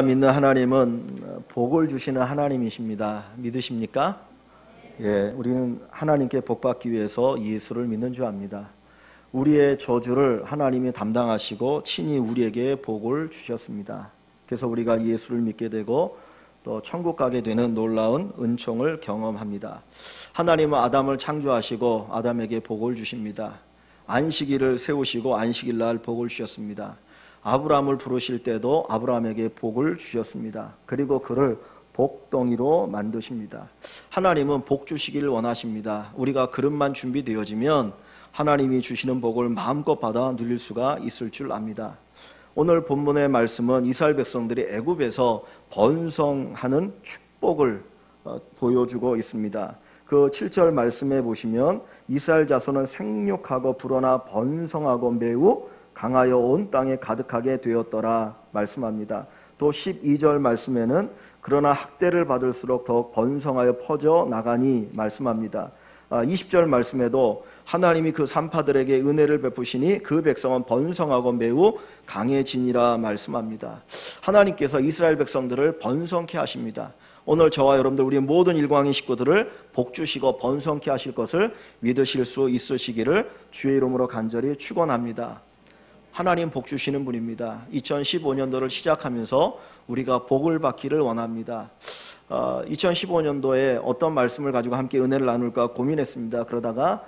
믿는 하나님은 복을 주시는 하나님이십니다. 믿으십니까? 예, 우리는 하나님께 복 받기 위해서 예수를 믿는 줄 압니다. 우리의 저주를 하나님이 담당하시고 친히 우리에게 복을 주셨습니다. 그래서 우리가 예수를 믿게 되고 또 천국 가게 되는 놀라운 은총을 경험합니다. 하나님은 아담을 창조하시고 아담에게 복을 주십니다. 안식일을 세우시고 안식일 날 복을 주셨습니다. 아브라함을 부르실 때도 아브라함에게 복을 주셨습니다. 그리고 그를 복덩이로 만드십니다. 하나님은 복 주시기를 원하십니다. 우리가 그릇만 준비되어지면 하나님이 주시는 복을 마음껏 받아 누릴 수가 있을 줄 압니다. 오늘 본문의 말씀은 이스라엘 백성들이 애굽에서 번성하는 축복을 보여주고 있습니다. 그 7절 말씀에 보시면 이스라엘 자손은 생육하고 불어나 번성하고 매우 강하여 온 땅에 가득하게 되었더라 말씀합니다. 또 12절 말씀에는 그러나 학대를 받을수록 더욱 번성하여 퍼져 나가니 말씀합니다. 20절 말씀에도 하나님이 그 산파들에게 은혜를 베푸시니 그 백성은 번성하고 매우 강해지니라 말씀합니다. 하나님께서 이스라엘 백성들을 번성케 하십니다. 오늘 저와 여러분들 우리 모든 일광의 식구들을 복 주시고 번성케 하실 것을 믿으실 수 있으시기를 주의 이름으로 간절히 축원합니다. 하나님 복 주시는 분입니다. 2015년도를 시작하면서 우리가 복을 받기를 원합니다. 2015년도에 어떤 말씀을 가지고 함께 은혜를 나눌까 고민했습니다. 그러다가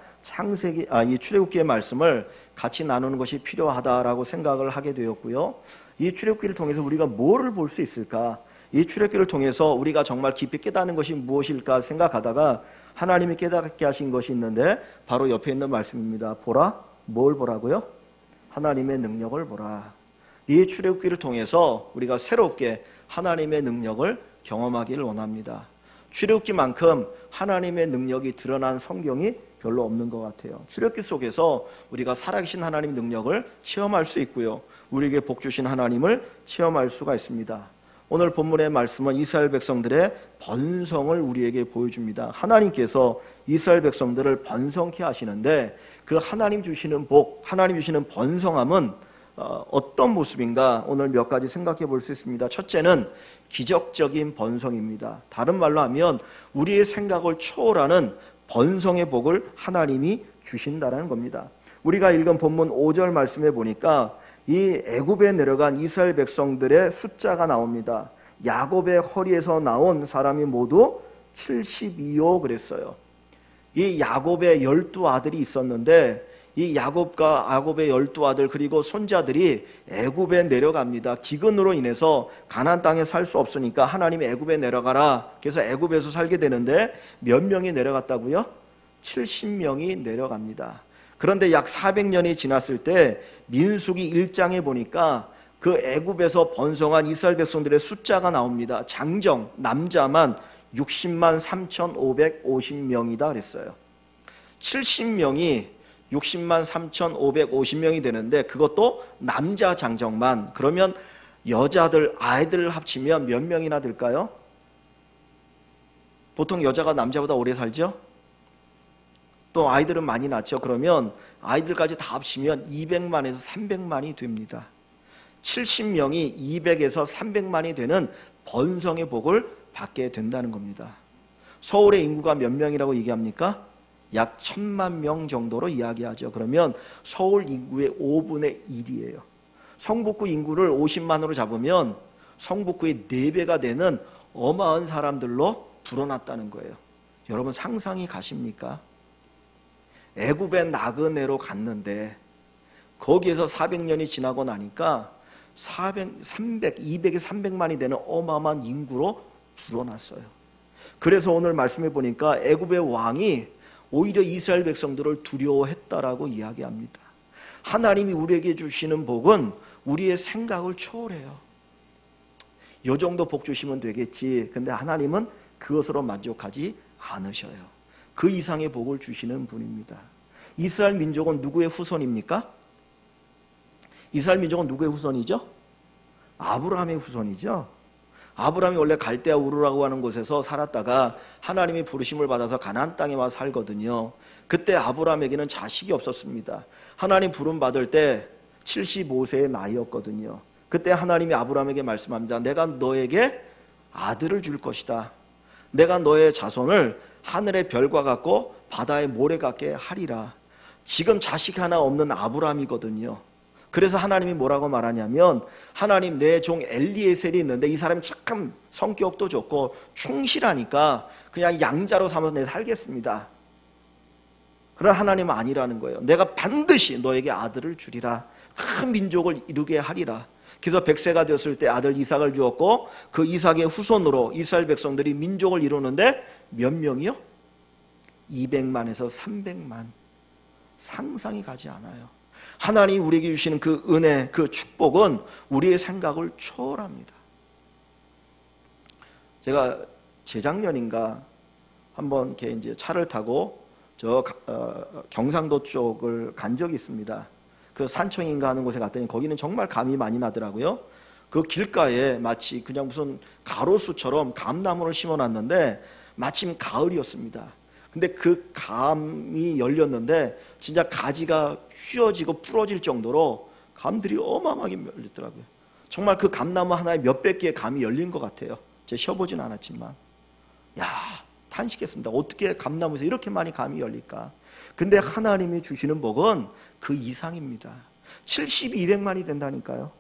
이 출애굽기의 말씀을 같이 나누는 것이 필요하다라고 생각을 하게 되었고요. 이 출애굽기를 통해서 우리가 뭐를 볼 수 있을까? 이 출애굽기를 통해서 우리가 정말 깊이 깨닫는 것이 무엇일까 생각하다가 하나님이 깨닫게 하신 것이 있는데 바로 옆에 있는 말씀입니다. 보라, 뭘 보라고요? 하나님의 능력을 보라. 이 출애굽기를 통해서 우리가 새롭게 하나님의 능력을 경험하기를 원합니다. 출애굽기만큼 하나님의 능력이 드러난 성경이 별로 없는 것 같아요. 출애굽기 속에서 우리가 살아계신 하나님의 능력을 체험할 수 있고요. 우리에게 복 주신 하나님을 체험할 수가 있습니다. 오늘 본문의 말씀은 이스라엘 백성들의 번성을 우리에게 보여줍니다. 하나님께서 이스라엘 백성들을 번성케 하시는데 그 하나님 주시는 복, 하나님 주시는 번성함은 어떤 모습인가 오늘 몇 가지 생각해 볼 수 있습니다. 첫째는 기적적인 번성입니다. 다른 말로 하면 우리의 생각을 초월하는 번성의 복을 하나님이 주신다는 겁니다. 우리가 읽은 본문 5절 말씀에 보니까 이 애굽에 내려간 이스라엘 백성들의 숫자가 나옵니다. 야곱의 허리에서 나온 사람이 모두 72요 그랬어요. 이 야곱의 12아들이 있었는데 이 야곱의 12아들 그리고 손자들이 애굽에 내려갑니다. 기근으로 인해서 가나안 땅에 살 수 없으니까 하나님이 애굽에 내려가라. 그래서 애굽에서 살게 되는데 몇 명이 내려갔다고요? 70명이 내려갑니다. 그런데 약 400년이 지났을 때 민수기 1장에 보니까 그 애굽에서 번성한 이스라엘 백성들의 숫자가 나옵니다. 장정 남자만 60만 3,550명이다 그랬어요. 70명이 60만 3,550명이 되는데 그것도 남자 장정만. 그러면 여자들 아이들을 합치면 몇 명이나 될까요? 보통 여자가 남자보다 오래 살죠? 또 아이들은 많이 낳죠. 그러면 아이들까지 다 합치면 200만에서 300만이 됩니다. 70명이 200에서 300만이 되는 번성의 복을 받게 된다는 겁니다. 서울의 인구가 몇 명이라고 얘기합니까? 약 1,000만 명 정도로 이야기하죠. 그러면 서울 인구의 5분의 1이에요. 성북구 인구를 50만으로 잡으면 성북구의 4배가 되는 어마어마한 사람들로 불어났다는 거예요. 여러분 상상이 가십니까? 애굽의 나그네로 갔는데 거기에서 400년이 지나고 나니까 200에 300만이 되는 어마어마한 인구로 불어났어요. 그래서 오늘 말씀해 보니까 애굽의 왕이 오히려 이스라엘 백성들을 두려워했다라고 이야기합니다. 하나님이 우리에게 주시는 복은 우리의 생각을 초월해요. 이 정도 복 주시면 되겠지. 근데 하나님은 그것으로 만족하지 않으셔요. 그 이상의 복을 주시는 분입니다. 이스라엘 민족은 누구의 후손입니까? 이스라엘 민족은 누구의 후손이죠? 아브라함의 후손이죠. 아브라함이 원래 갈대아 우르라고 하는 곳에서 살았다가 하나님이 부르심을 받아서 가나안 땅에 와서 살거든요. 그때 아브라함에게는 자식이 없었습니다. 하나님 부름 받을 때 75세의 나이였거든요. 그때 하나님이 아브라함에게 말씀합니다. 내가 너에게 아들을 줄 것이다. 내가 너의 자손을 하늘의 별과 같고 바다의 모래 같게 하리라. 지금 자식 하나 없는 아브라함이거든요. 그래서 하나님이 뭐라고 말하냐면, 하나님 내 종 엘리에셀이 있는데 이 사람이 참 성격도 좋고 충실하니까 그냥 양자로 삼아서 내가 살겠습니다. 그러나 하나님은 아니라는 거예요. 내가 반드시 너에게 아들을 주리라. 큰 민족을 이루게 하리라. 그래서 100세가 되었을 때 아들 이삭을 주었고, 그 이삭의 후손으로 이스라엘 백성들이 민족을 이루는데 몇 명이요? 200만에서 300만. 상상이 가지 않아요. 하나님이 우리에게 주시는 그 은혜, 그 축복은 우리의 생각을 초월합니다. 제가 재작년인가 한번 이렇게 이제 차를 타고 저 경상도 쪽을 간 적이 있습니다. 그 산청인가 하는 곳에 갔더니 거기는 정말 감이 많이 나더라고요. 그 길가에 마치 그냥 무슨 가로수처럼 감나무를 심어놨는데 마침 가을이었습니다. 근데 그 감이 열렸는데 진짜 가지가 휘어지고 부러질 정도로 감들이 어마어마하게 열렸더라고요. 정말 그 감나무 하나에 몇백 개의 감이 열린 것 같아요. 제가 쉬어보진 않았지만, 야, 탄식했습니다. 어떻게 감나무에서 이렇게 많이 감이 열릴까? 근데 하나님이 주시는 복은 그 이상입니다. 70이 200만이 된다니까요.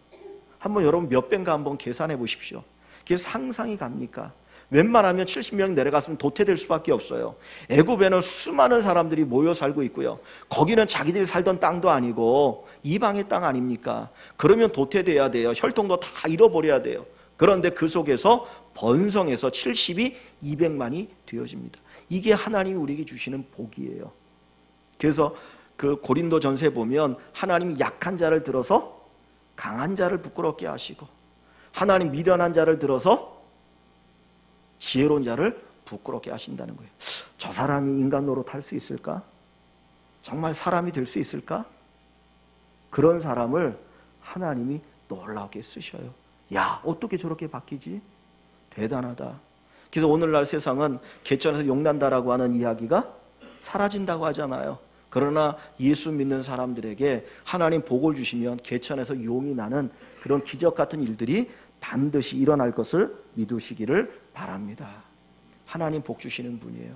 한번 여러분 몇 배인가 한번 계산해 보십시오. 그게 상상이 갑니까? 웬만하면 70명이 내려갔으면 도태될 수밖에 없어요. 애굽에는 수많은 사람들이 모여 살고 있고요. 거기는 자기들이 살던 땅도 아니고 이방의 땅 아닙니까? 그러면 도태돼야 돼요. 혈통도 다 잃어버려야 돼요. 그런데 그 속에서 번성해서 70이 200만이 되어집니다. 이게 하나님이 우리에게 주시는 복이에요. 그래서 그 고린도 전서에 보면 하나님이 약한 자를 들어서 강한 자를 부끄럽게 하시고, 하나님 미련한 자를 들어서 지혜로운 자를 부끄럽게 하신다는 거예요. 저 사람이 인간 노릇할 수 있을까? 정말 사람이 될 수 있을까? 그런 사람을 하나님이 놀랍게 쓰셔요. 야, 어떻게 저렇게 바뀌지? 대단하다. 그래서 오늘날 세상은 개천에서 용난다라고 하는 이야기가 사라진다고 하잖아요. 그러나 예수 믿는 사람들에게 하나님 복을 주시면 개천에서 용이 나는 그런 기적 같은 일들이 반드시 일어날 것을 믿으시기를 바랍니다. 하나님 복 주시는 분이에요.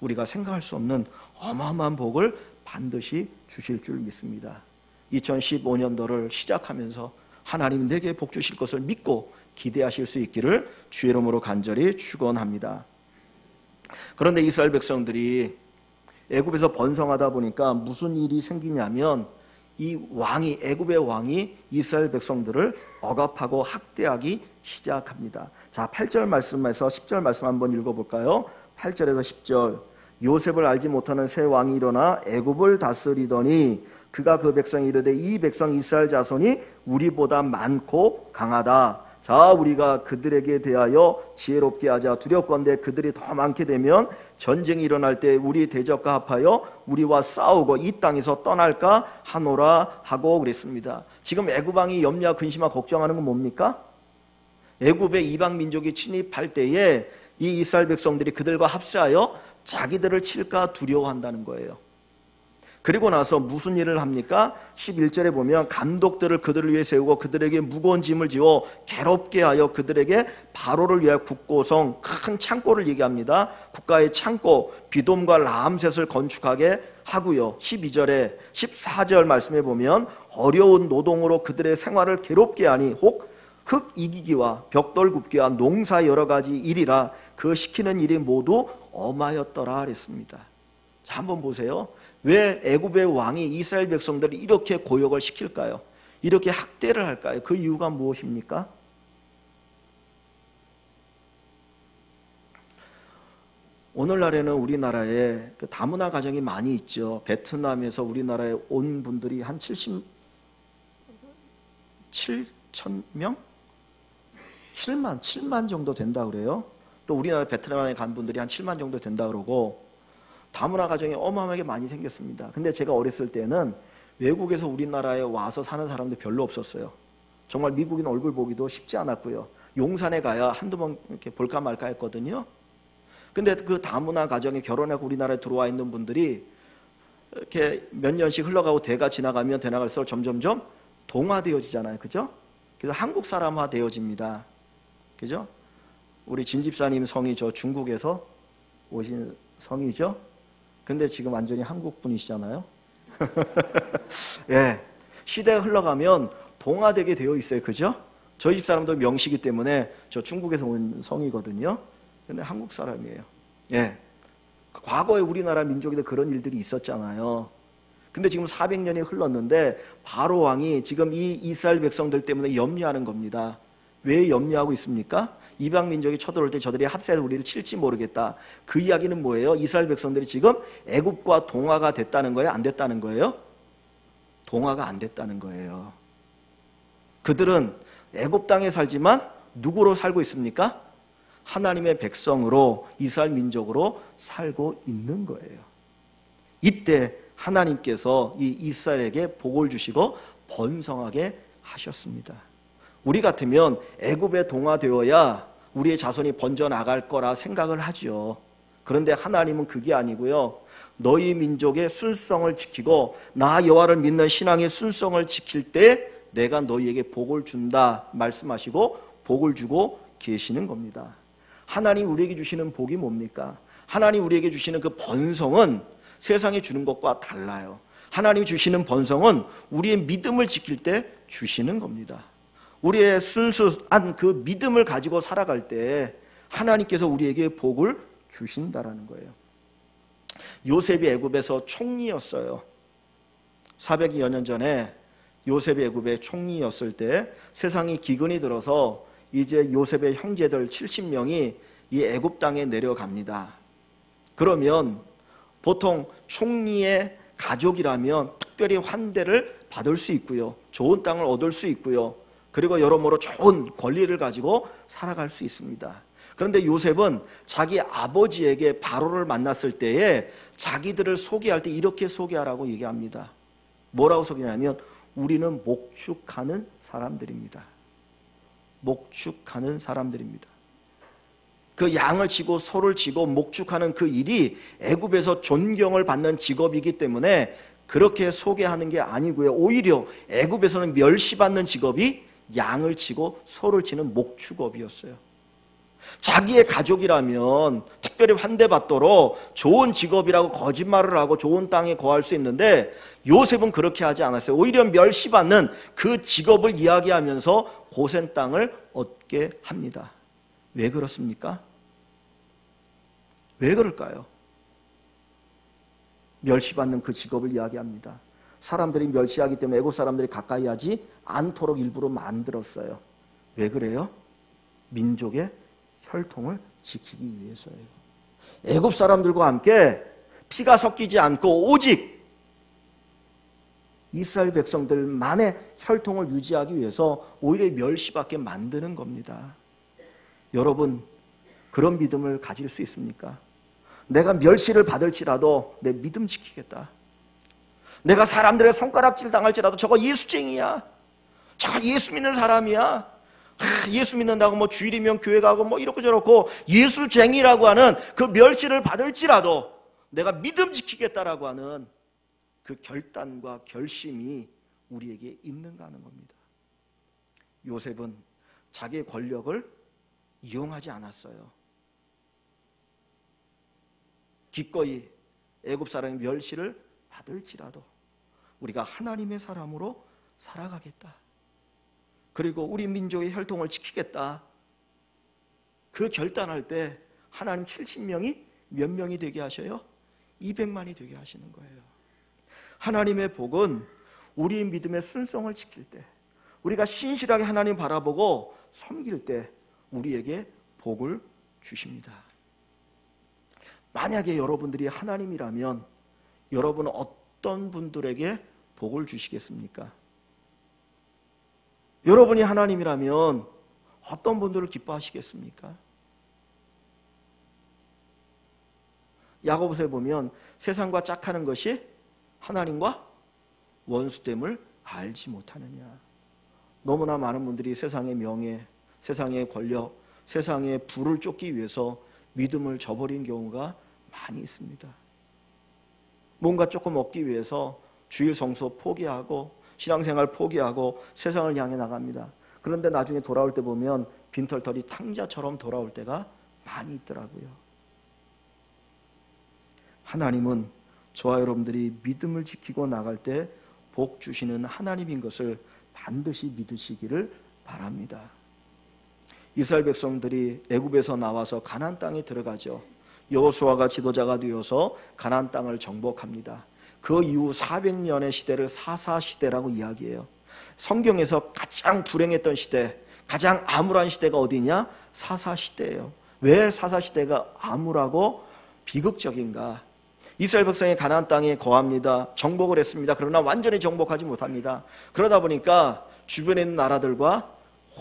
우리가 생각할 수 없는 어마어마한 복을 반드시 주실 줄 믿습니다. 2015년도를 시작하면서 하나님 내게 복 주실 것을 믿고 기대하실 수 있기를 주의 이름으로 간절히 축원합니다. 그런데 이스라엘 백성들이 애굽에서 번성하다 보니까 무슨 일이 생기냐면, 이 왕이, 애굽의 왕이 이스라엘 백성들을 억압하고 학대하기 시작합니다. 자, 8절 말씀에서 10절 말씀 한번 읽어볼까요? 8절에서 10절. 요셉을 알지 못하는 새 왕이 일어나 애굽을 다스리더니 그가 그 백성이 이르되 이 백성 이스라엘 자손이 우리보다 많고 강하다. 자, 우리가 그들에게 대하여 지혜롭게 하자. 두렵건대 그들이 더 많게 되면 전쟁이 일어날 때 우리 대적과 합하여 우리와 싸우고 이 땅에서 떠날까 하노라 하고 그랬습니다. 지금 애굽 왕이 염려와 근심하고 걱정하는 건 뭡니까? 애굽의 이방 민족이 침입할 때에 이 이스라엘 백성들이 그들과 합세하여 자기들을 칠까 두려워한다는 거예요. 그리고 나서 무슨 일을 합니까? 11절에 보면 감독들을 그들을 위해 세우고 그들에게 무거운 짐을 지워 괴롭게 하여 그들에게 바로를 위하여 국고성, 큰 창고를 얘기합니다. 국가의 창고, 비돔과 라암셋을 건축하게 하고요. 12절에 14절 말씀에 보면 어려운 노동으로 그들의 생활을 괴롭게 하니 혹 흙 이기기와 벽돌 굽기와 농사 여러 가지 일이라 그 시키는 일이 모두 엄하였더라 그랬습니다. 자, 한번 보세요. 왜 애굽의 왕이 이스라엘 백성들을 이렇게 고역을 시킬까요? 이렇게 학대를 할까요? 그 이유가 무엇입니까? 오늘날에는 우리나라에 그 다문화 가정이 많이 있죠. 베트남에서 우리나라에 온 분들이 한 77,000명? 7만 정도 된다 그래요. 또 우리나라 베트남에 간 분들이 한 7만 정도 된다 그러고, 다문화 가정이 어마어마하게 많이 생겼습니다. 근데 제가 어렸을 때는 외국에서 우리나라에 와서 사는 사람들 별로 없었어요. 정말 미국인 얼굴 보기도 쉽지 않았고요. 용산에 가야 한두 번 이렇게 볼까 말까 했거든요. 근데 그 다문화 가정에 결혼하고 우리나라에 들어와 있는 분들이 이렇게 몇 년씩 흘러가고 대가 지나가면 대나갈수록 점점점 동화되어지잖아요. 그죠? 그래서 한국 사람화 되어집니다. 그죠? 우리 진 집사님 성이 저 중국에서 오신 성이죠? 근데 지금 완전히 한국 분이시잖아요. 예, 시대가 흘러가면 동화되게 되어 있어요. 그죠? 저희 집 사람도 명시기 때문에 저 중국에서 온 성이거든요. 근데 한국 사람이에요. 예, 과거에 우리나라 민족에도 그런 일들이 있었잖아요. 근데 지금 400년이 흘렀는데 바로 왕이 지금 이 이스라엘 백성들 때문에 염려하는 겁니다. 왜 염려하고 있습니까? 이방 민족이 쳐들어올 때 저들이 합세해서 우리를 칠지 모르겠다. 그 이야기는 뭐예요? 이스라엘 백성들이 지금 애굽과 동화가 됐다는 거예요? 안 됐다는 거예요? 동화가 안 됐다는 거예요. 그들은 애굽 땅에 살지만 누구로 살고 있습니까? 하나님의 백성으로, 이스라엘 민족으로 살고 있는 거예요. 이때 하나님께서 이 이스라엘에게 복을 주시고 번성하게 하셨습니다. 우리 같으면 애굽에 동화되어야 우리의 자손이 번져나갈 거라 생각을 하죠. 그런데 하나님은 그게 아니고요. 너희 민족의 순성을 지키고 나 여호와를 믿는 신앙의 순성을 지킬 때 내가 너희에게 복을 준다 말씀하시고 복을 주고 계시는 겁니다. 하나님 우리에게 주시는 복이 뭡니까? 하나님 우리에게 주시는 그 번성은 세상에 주는 것과 달라요. 하나님이 주시는 번성은 우리의 믿음을 지킬 때 주시는 겁니다. 우리의 순수한 그 믿음을 가지고 살아갈 때 하나님께서 우리에게 복을 주신다라는 거예요. 요셉이 애굽에서 총리였어요. 400여 년 전에 요셉이 애굽의 총리였을 때 세상이 기근이 들어서 이제 요셉의 형제들 70명이 이 애굽 땅에 내려갑니다. 그러면 보통 총리의 가족이라면 특별히 환대를 받을 수 있고요. 좋은 땅을 얻을 수 있고요. 그리고 여러모로 좋은 권리를 가지고 살아갈 수 있습니다. 그런데 요셉은 자기 아버지에게 바로를 만났을 때에 자기들을 소개할 때 이렇게 소개하라고 얘기합니다. 뭐라고 소개하냐면 우리는 목축하는 사람들입니다. 목축하는 사람들입니다. 그 양을 치고 소를 치고 목축하는 그 일이 애굽에서 존경을 받는 직업이기 때문에 그렇게 소개하는 게 아니고요. 오히려 애굽에서는 멸시받는 직업이 양을 치고 소를 치는 목축업이었어요. 자기의 가족이라면 특별히 환대받도록 좋은 직업이라고 거짓말을 하고 좋은 땅에 거할 수 있는데 요셉은 그렇게 하지 않았어요. 오히려 멸시받는 그 직업을 이야기하면서 고센 땅을 얻게 합니다. 왜 그렇습니까? 왜 그럴까요? 멸시받는 그 직업을 이야기합니다. 사람들이 멸시하기 때문에 애국 사람들이 가까이 하지 않도록 일부러 만들었어요. 왜 그래요? 민족의 혈통을 지키기 위해서예요. 애국 사람들과 함께 피가 섞이지 않고 오직 이스라엘 백성들만의 혈통을 유지하기 위해서 오히려 멸시받게 만드는 겁니다. 여러분, 그런 믿음을 가질 수 있습니까? 내가 멸시를 받을지라도 내 믿음 지키겠다. 내가 사람들의 손가락질 당할지라도 저거 예수쟁이야. 저거 예수 믿는 사람이야. 예수 믿는다고 뭐 주일이면 교회 가고 뭐 이렇고 저렇고 예수쟁이라고 하는 그 멸시를 받을지라도 내가 믿음 지키겠다라고 하는 그 결단과 결심이 우리에게 있는가 하는 겁니다. 요셉은 자기의 권력을 이용하지 않았어요. 기꺼이 애굽 사람의 멸시를 받을지라도 우리가 하나님의 사람으로 살아가겠다. 그리고 우리 민족의 혈통을 지키겠다. 그 결단할 때 하나님 70명이 몇 명이 되게 하셔요? 200만이 되게 하시는 거예요. 하나님의 복은 우리 믿음의 순성을 지킬 때, 우리가 신실하게 하나님 바라보고 섬길 때 우리에게 복을 주십니다. 만약에 여러분들이 하나님이라면 여러분은 어떤 분들에게 복을 주시겠습니까? 여러분이 하나님이라면 어떤 분들을 기뻐하시겠습니까? 야고보서에 보면 세상과 짝하는 것이 하나님과 원수됨을 알지 못하느냐. 너무나 많은 분들이 세상의 명예, 세상의 권력, 세상의 부를 쫓기 위해서 믿음을 저버린 경우가 많이 있습니다. 뭔가 조금 얻기 위해서 주일 성소 포기하고 신앙생활 포기하고 세상을 향해 나갑니다. 그런데 나중에 돌아올 때 보면 빈털털이 탕자처럼 돌아올 때가 많이 있더라고요. 하나님은 저와 여러분들이 믿음을 지키고 나갈 때 복 주시는 하나님인 것을 반드시 믿으시기를 바랍니다. 이스라엘 백성들이 애굽에서 나와서 가나안 땅에 들어가죠. 여호수아가 지도자가 되어서 가나안 땅을 정복합니다. 그 이후 400년의 시대를 사사시대라고 이야기해요. 성경에서 가장 불행했던 시대, 가장 암울한 시대가 어디냐? 사사시대예요. 왜 사사시대가 암울하고 비극적인가? 이스라엘 백성이 가나안 땅에 거합니다. 정복을 했습니다. 그러나 완전히 정복하지 못합니다. 그러다 보니까 주변에 있는 나라들과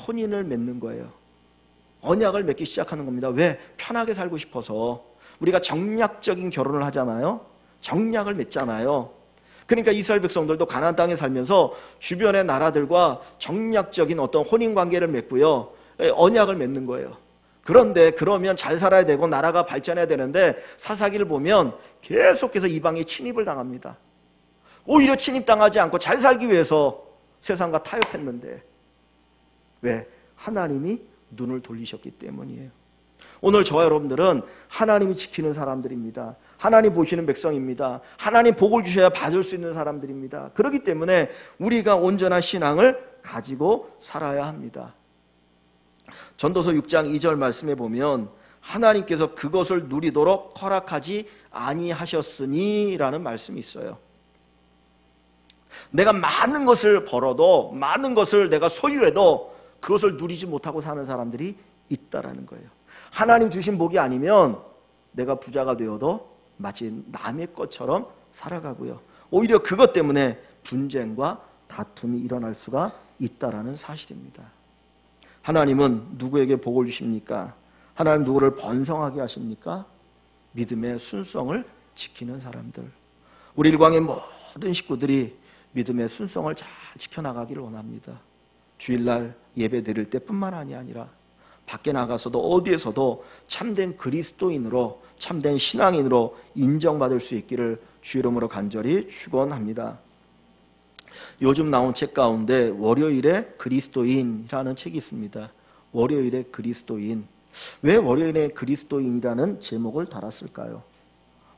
혼인을 맺는 거예요. 언약을 맺기 시작하는 겁니다. 왜? 편하게 살고 싶어서. 우리가 정략적인 결혼을 하잖아요. 정략을 맺잖아요. 그러니까 이스라엘 백성들도 가나안 땅에 살면서 주변의 나라들과 정략적인 어떤 혼인 관계를 맺고요, 언약을 맺는 거예요. 그런데 그러면 잘 살아야 되고 나라가 발전해야 되는데 사사기를 보면 계속해서 이방에 침입을 당합니다. 오히려 침입당하지 않고 잘 살기 위해서 세상과 타협했는데, 왜? 하나님이 눈을 돌리셨기 때문이에요. 오늘 저와 여러분들은 하나님이 지키는 사람들입니다. 하나님 보시는 백성입니다. 하나님 복을 주셔야 받을 수 있는 사람들입니다. 그렇기 때문에 우리가 온전한 신앙을 가지고 살아야 합니다. 전도서 6장 2절 말씀에 보면 하나님께서 그것을 누리도록 허락하지 아니하셨으니 라는 말씀이 있어요. 내가 많은 것을 벌어도, 많은 것을 내가 소유해도 그것을 누리지 못하고 사는 사람들이 있다라는 거예요. 하나님 주신 복이 아니면 내가 부자가 되어도 마치 남의 것처럼 살아가고요, 오히려 그것 때문에 분쟁과 다툼이 일어날 수가 있다라는 사실입니다. 하나님은 누구에게 복을 주십니까? 하나님 누구를 번성하게 하십니까? 믿음의 순성을 지키는 사람들. 우리 일광의 모든 식구들이 믿음의 순성을 잘 지켜나가기를 원합니다. 주일날 예배 드릴 때뿐만 아니라 밖에 나가서도 어디에서도 참된 그리스도인으로, 참된 신앙인으로 인정받을 수 있기를 주 이름으로 간절히 축원합니다. 요즘 나온 책 가운데 월요일의 그리스도인이라는 책이 있습니다. 월요일의 그리스도인. 왜 월요일의 그리스도인이라는 제목을 달았을까요?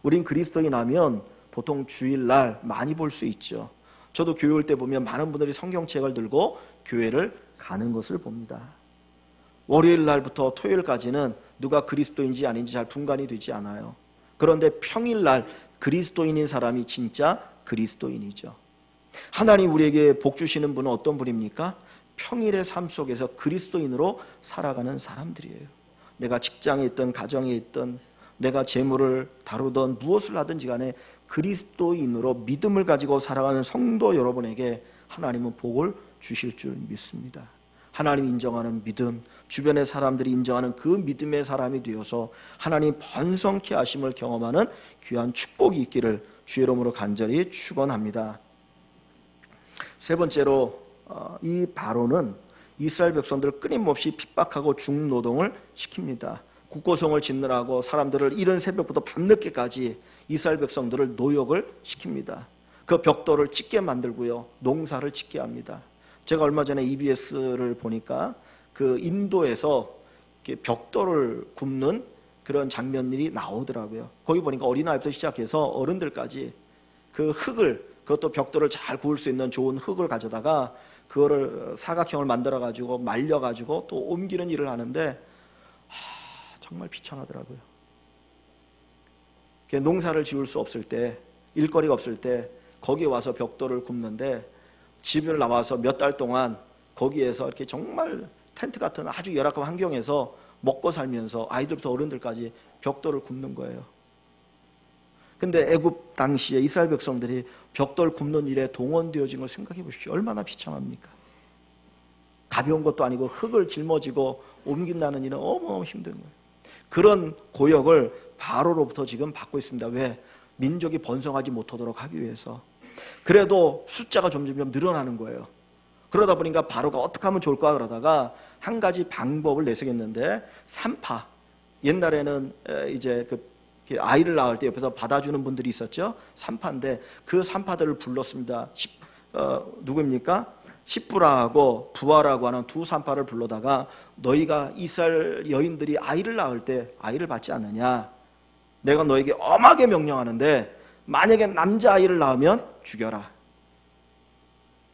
우린 그리스도인 하면 보통 주일날 많이 볼 수 있죠. 저도 교회 올 때 보면 많은 분들이 성경책을 들고 교회를 가는 것을 봅니다. 월요일 날부터 토요일까지는 누가 그리스도인지 아닌지 잘 분간이 되지 않아요. 그런데 평일날 그리스도인인 사람이 진짜 그리스도인이죠. 하나님 우리에게 복 주시는 분은 어떤 분입니까? 평일의 삶 속에서 그리스도인으로 살아가는 사람들이에요. 내가 직장에 있든 가정에 있든 내가 재물을 다루든 무엇을 하든지 간에 그리스도인으로 믿음을 가지고 살아가는 성도 여러분에게 하나님은 복을 주실 줄 믿습니다. 하나님 인정하는 믿음, 주변의 사람들이 인정하는 그 믿음의 사람이 되어서 하나님 번성케 하심을 경험하는 귀한 축복이 있기를 주의 이름으로 간절히 축원합니다. 세 번째로 이 바로는 이스라엘 백성들을 끊임없이 핍박하고 중노동을 시킵니다. 국고성을 짓느라고 사람들을 이른 새벽부터 밤늦게까지 이스라엘 백성들을 노역을 시킵니다. 그 벽돌을 짓게 만들고요, 농사를 짓게 합니다. 제가 얼마 전에 EBS를 보니까 그 인도에서 벽돌을 굽는 그런 장면들이 나오더라고요. 거기 보니까 어린아이부터 시작해서 어른들까지 그 흙을, 그것도 벽돌을 잘 구울 수 있는 좋은 흙을 가져다가 그거를 사각형을 만들어 가지고 말려 가지고 또 옮기는 일을 하는데 정말 비참하더라고요. 농사를 지을 수 없을 때, 일거리가 없을 때 거기에 와서 벽돌을 굽는데 집을 나와서 몇 달 동안 거기에서 이렇게 정말 텐트 같은 아주 열악한 환경에서 먹고 살면서 아이들부터 어른들까지 벽돌을 굽는 거예요. 근데 애굽 당시에 이스라엘 백성들이 벽돌 굽는 일에 동원되어진 걸 생각해 보십시오. 얼마나 비참합니까? 가벼운 것도 아니고 흙을 짊어지고 옮긴다는 일은 어마어마하게 힘든 거예요. 그런 고역을 바로로부터 지금 받고 있습니다. 왜? 민족이 번성하지 못하도록 하기 위해서. 그래도 숫자가 점점 늘어나는 거예요. 그러다 보니까 바로가 어떻게 하면 좋을까 그러다가 한 가지 방법을 내세웠는데, 산파. 옛날에는 이제 그 아이를 낳을 때 옆에서 받아주는 분들이 있었죠. 산파인데 그 산파들을 불렀습니다. 누구입니까? 시프라하고 부하라고 하는 두 산파를 불러다가 너희가 이스라엘 여인들이 아이를 낳을 때 아이를 받지 않느냐? 내가 너에게 엄하게 명령하는데 만약에 남자아이를 낳으면 죽여라.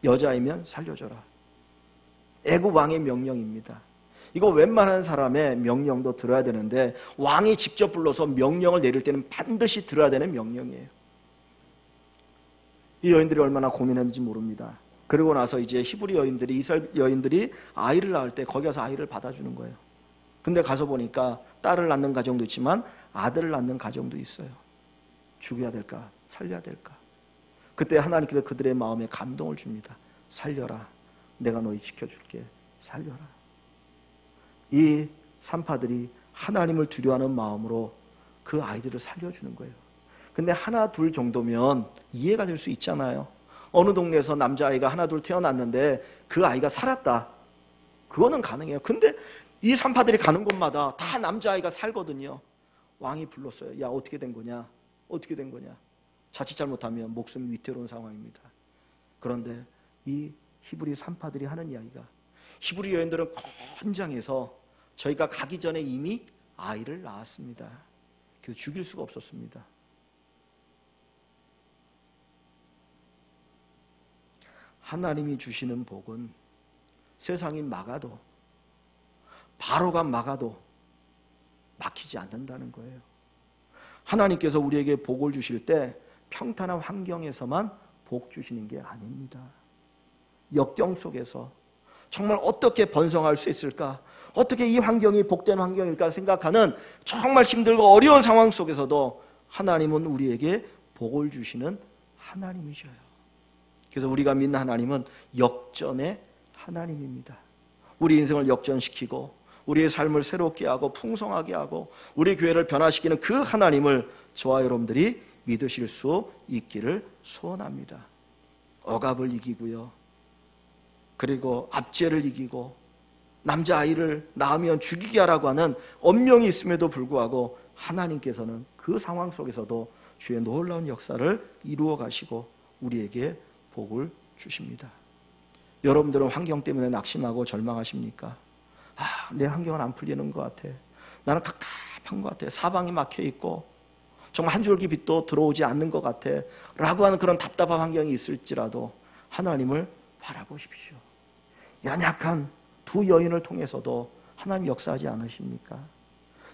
여자아이면 살려줘라. 애굽 왕의 명령입니다. 이거 웬만한 사람의 명령도 들어야 되는데 왕이 직접 불러서 명령을 내릴 때는 반드시 들어야 되는 명령이에요. 이 여인들이 얼마나 고민했는지 모릅니다. 그러고 나서 이제 히브리 여인들이, 이스라엘 여인들이 아이를 낳을 때 거기 가서 아이를 받아주는 거예요. 근데 가서 보니까 딸을 낳는 가정도 있지만 아들을 낳는 가정도 있어요. 죽여야 될까? 살려야 될까? 그때 하나님께서 그들의 마음에 감동을 줍니다. 살려라. 내가 너희 지켜줄게. 살려라. 이 산파들이 하나님을 두려워하는 마음으로 그 아이들을 살려주는 거예요. 근데 하나 둘 정도면 이해가 될 수 있잖아요. 어느 동네에서 남자아이가 하나 둘 태어났는데 그 아이가 살았다. 그거는 가능해요. 근데 이 산파들이 가는 곳마다 다 남자아이가 살거든요. 왕이 불렀어요. 야, 어떻게 된 거냐? 어떻게 된 거냐? 자칫 잘못하면 목숨이 위태로운 상황입니다. 그런데 이 히브리 산파들이 하는 이야기가, 히브리 여인들은 건장해서 저희가 가기 전에 이미 아이를 낳았습니다. 그래서 죽일 수가 없었습니다. 하나님이 주시는 복은 세상이 막아도, 바로가 막아도 막히지 않는다는 거예요. 하나님께서 우리에게 복을 주실 때 평탄한 환경에서만 복 주시는 게 아닙니다. 역경 속에서 정말 어떻게 번성할 수 있을까? 어떻게 이 환경이 복된 환경일까 생각하는 정말 힘들고 어려운 상황 속에서도 하나님은 우리에게 복을 주시는 하나님이셔요. 그래서 우리가 믿는 하나님은 역전의 하나님입니다. 우리 인생을 역전시키고 우리의 삶을 새롭게 하고 풍성하게 하고 우리 교회를 변화시키는 그 하나님을 저와 여러분들이 믿으실 수 있기를 소원합니다. 억압을 이기고요. 그리고 압제를 이기고 남자아이를 낳으면 죽이게 하라고 하는 엄명이 있음에도 불구하고 하나님께서는 그 상황 속에서도 주의 놀라운 역사를 이루어 가시고 우리에게 복을 주십니다. 여러분들은 환경 때문에 낙심하고 절망하십니까? 내 환경은 안 풀리는 것 같아. 나는 갑갑한 것 같아. 사방이 막혀 있고 정말 한 줄기 빛도 들어오지 않는 것 같아 라고 하는 그런 답답한 환경이 있을지라도 하나님을 바라보십시오. 연약한 두 여인을 통해서도 하나님 역사하지 않으십니까?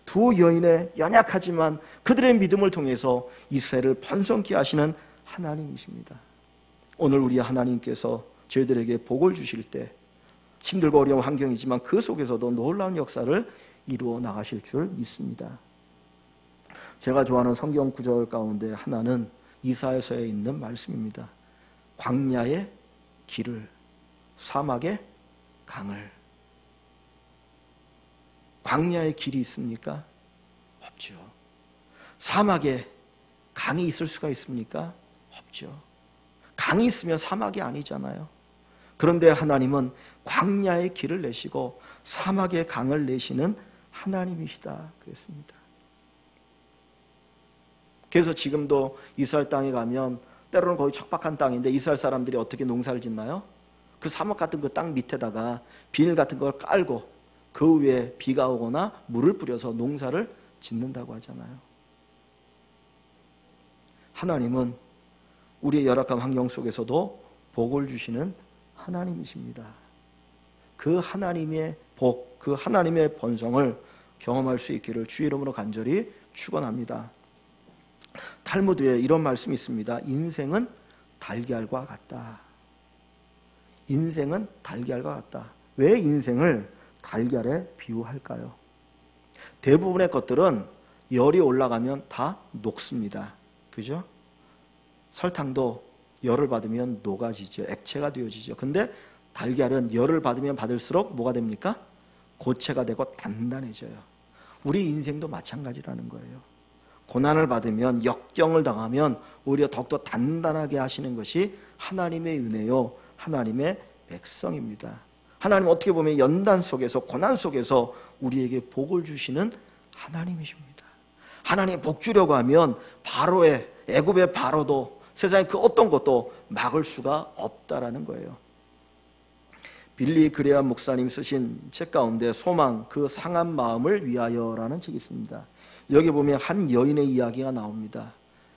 두 여인의 연약하지만 그들의 믿음을 통해서 이스라엘을 번성케 하시는 하나님이십니다. 오늘 우리 하나님께서 저희들에게 복을 주실 때 힘들고 어려운 환경이지만 그 속에서도 놀라운 역사를 이루어 나가실 줄 믿습니다. 제가 좋아하는 성경 구절 가운데 하나는 이사야서에 있는 말씀입니다. 광야의 길을, 사막의 강을. 광야의 길이 있습니까? 없죠. 사막에 강이 있을 수가 있습니까? 없죠. 강이 있으면 사막이 아니잖아요. 그런데 하나님은 광야의 길을 내시고 사막의 강을 내시는 하나님이시다 그랬습니다. 그래서 지금도 이스라엘 땅에 가면 때로는 거의 척박한 땅인데 이스라엘 사람들이 어떻게 농사를 짓나요? 그 사막 같은 그 땅 밑에다가 비닐 같은 걸 깔고 그 위에 비가 오거나 물을 뿌려서 농사를 짓는다고 하잖아요. 하나님은 우리의 열악한 환경 속에서도 복을 주시는 하나님이십니다. 그 하나님의 복, 그 하나님의 번성을 경험할 수 있기를 주의 이름으로 간절히 축원합니다. 탈무드에 이런 말씀이 있습니다. 인생은 달걀과 같다. 인생은 달걀과 같다. 왜 인생을 달걀에 비유할까요? 대부분의 것들은 열이 올라가면 다 녹습니다. 그죠? 설탕도 열을 받으면 녹아지죠. 액체가 되어지죠. 근데 달걀은 열을 받으면 받을수록 뭐가 됩니까? 고체가 되고 단단해져요. 우리 인생도 마찬가지라는 거예요. 고난을 받으면, 역경을 당하면 오히려 더욱더 단단하게 하시는 것이 하나님의 은혜요, 하나님의 백성입니다. 하나님 어떻게 보면 연단 속에서, 고난 속에서 우리에게 복을 주시는 하나님이십니다. 하나님 복 주려고 하면 바로의, 애굽의 바로도 세상에 그 어떤 것도 막을 수가 없다라는 거예요. 빌리 그레엄 목사님 쓰신 책 가운데 소망, 그 상한 마음을 위하여라는 책이 있습니다. 여기 보면 한 여인의 이야기가 나옵니다.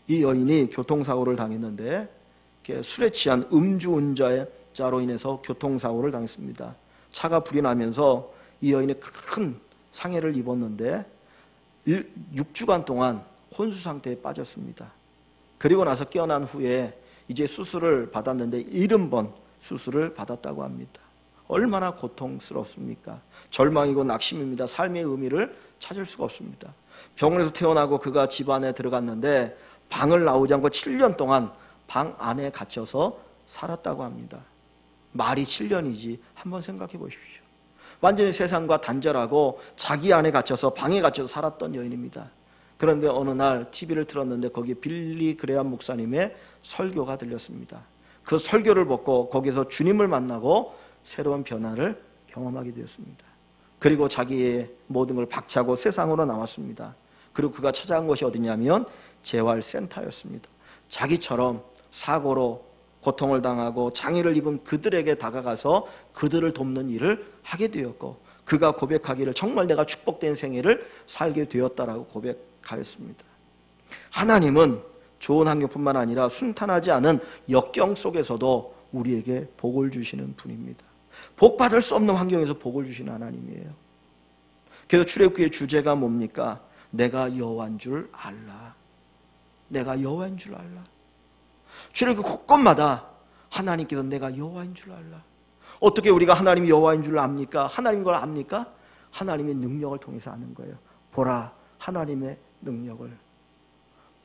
이 여인이 교통사고를 당했는데 술에 취한 음주운전자로 인해서 교통사고를 당했습니다. 차가 불이 나면서 이 여인이 큰 상해를 입었는데 6주간 동안 혼수 상태에 빠졌습니다. 그리고 나서 깨어난 후에 이제 수술을 받았는데 70번 수술을 받았다고 합니다. 얼마나 고통스럽습니까? 절망이고 낙심입니다. 삶의 의미를 찾을 수가 없습니다. 병원에서 태어나고 그가 집 안에 들어갔는데 방을 나오지 않고 7년 동안 방 안에 갇혀서 살았다고 합니다. 말이 7년이지 한번 생각해 보십시오. 완전히 세상과 단절하고 자기 안에 갇혀서 방에 갇혀서 살았던 여인입니다. 그런데 어느 날 TV를 틀었는데 거기에 빌리 그레엄 목사님의 설교가 들렸습니다. 그 설교를 듣고 거기서 주님을 만나고 새로운 변화를 경험하게 되었습니다. 그리고 자기의 모든 걸 박차고 세상으로 나왔습니다. 그리고 그가 찾아간 것이 어디냐면 재활센터였습니다. 자기처럼 사고로 고통을 당하고 장애를 입은 그들에게 다가가서 그들을 돕는 일을 하게 되었고, 그가 고백하기를 정말 내가 축복된 생애를 살게 되었다라고 고백하였습니다. 하나님은 좋은 환경뿐만 아니라 순탄하지 않은 역경 속에서도 우리에게 복을 주시는 분입니다. 복 받을 수 없는 환경에서 복을 주시는 하나님이에요. 그래서 출애굽기의 주제가 뭡니까? 내가 여호와인 줄 알라. 내가 여호와인 줄 알라. 출애굽기 곳곳마다 하나님께서 내가 여호와인 줄 알라. 어떻게 우리가 하나님이 여호와인 줄 압니까? 하나님 걸 압니까? 하나님의 능력을 통해서 아는 거예요. 보라 하나님의 능력을.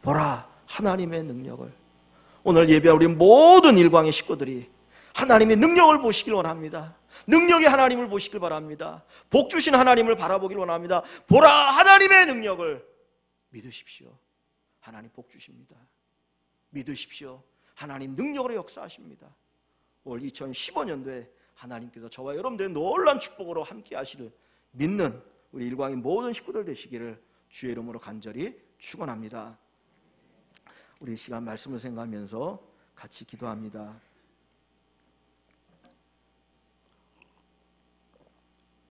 보라 하나님의 능력을. 오늘 예배한 우리 모든 일광의 식구들이 하나님의 능력을 보시길 원합니다. 능력의 하나님을 보시길 바랍니다. 복 주신 하나님을 바라보길 원합니다. 보라 하나님의 능력을. 믿으십시오. 하나님 복 주십니다. 믿으십시오. 하나님 능력으로 역사하십니다. 올 2015년도에 하나님께서 저와 여러분들의 놀라운 축복으로 함께 하시를 믿는 우리 일광의 모든 식구들 되시기를 주의 이름으로 간절히 축원합니다. 우리 이 시간 말씀을 생각하면서 같이 기도합니다.